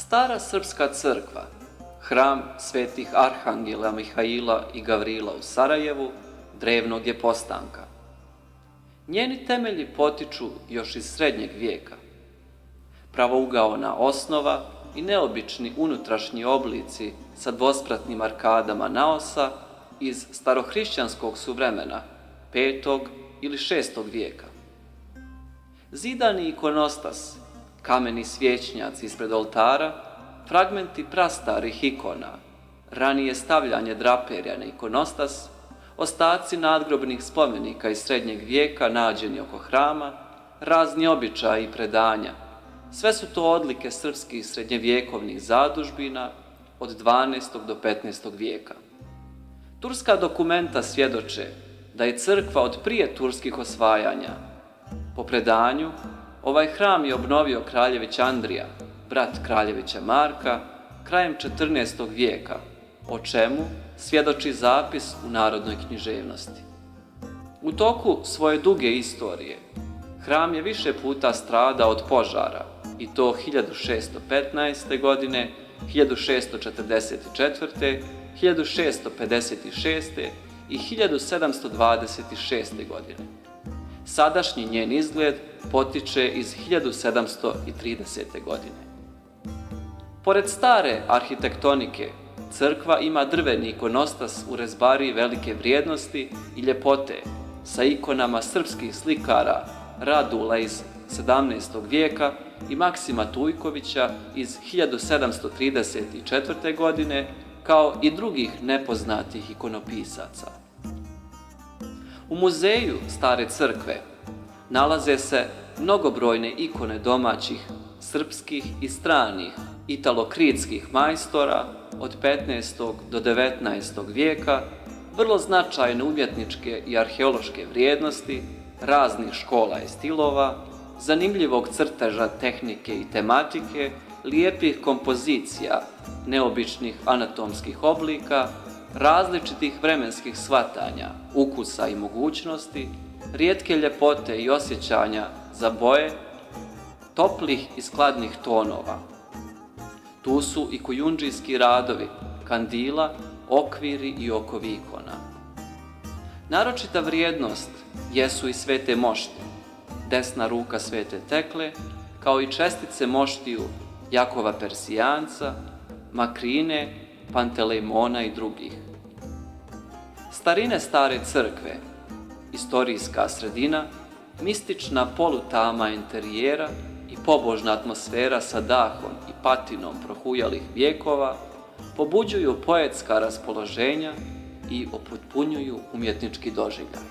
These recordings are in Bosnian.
Stara srpska crkva, hram svetih arhangela Mihaila i Gavrila u Sarajevu, drevnog je postanka. Njeni temelji potiču još iz srednjeg vijeka. Pravougaona osnova i neobični unutrašnji oblici sa dvospratnim arkadama naosa iz starohrišćanskog su vremena, 5. ili 6. vijeka. Zidani ikonostas, kameni svječnjaci ispred oltara, fragmenti prastarih ikona, ranije stavljanje draperja na ikonostas, ostaci nadgrobnih spomenika iz srednjeg vijeka nađeni oko hrama, razni običaji i predanja. Sve su to odlike srpskih srednjevjekovnih zadužbina od 12. do 15. vijeka. Turska dokumenta svjedoče da je crkva od prije turskih osvajanja. Po predanju, ovaj hram je obnovio kraljević Andrija, brat kraljevića Marka, krajem 14. vijeka, o čemu svjedoči zapis u narodnoj književnosti. U toku svoje duge istorije, hram je više puta stradao od požara, i to 1615. godine, 1644., 1656. i 1726. godine. Sadašnji njen izgled potiče iz 1730. godine. Pored stare arhitektonike, crkva ima drveni ikonostas u rezbariji velike vrijednosti i ljepote sa ikonama srpskih slikara Radula iz 17. vijeka i Maksima Tujkovića iz 1734. godine, kao i drugih nepoznatih ikonopisaca. U muzeju Stare crkve nalaze se mnogobrojne ikone domaćih, srpskih i stranih italokritskih majstora od 15. do 19. vijeka, vrlo značajne umjetničke i arheološke vrijednosti, raznih škola i stilova, zanimljivog crteža tehnike i tematike, lijepih kompozicija, neobičnih anatomskih oblika, različitih vremenskih shvatanja, ukusa i mogućnosti, rijetke ljepote i osjećanja za boje, toplih i skladnih tonova. Tu su i kujundžijski radovi, kandila, okviri i okovi ikona. Naročita vrijednost jesu i svete mošte, desna ruka svete Tekle, kao i čestice moštiju Jakova Persijanca, Makrine, Pantelejmona i drugih. Starine Stare crkve, istorijska sredina, mistična polutama interijera i pobožna atmosfera sa dahom i patinom prohujalih vijekova pobuđuju poetska raspoloženja i upotpunjuju umjetnički doživljaj.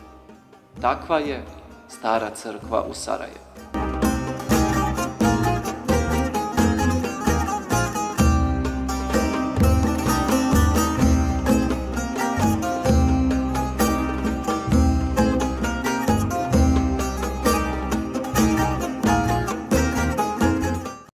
Takva je Stara crkva u Sarajevu.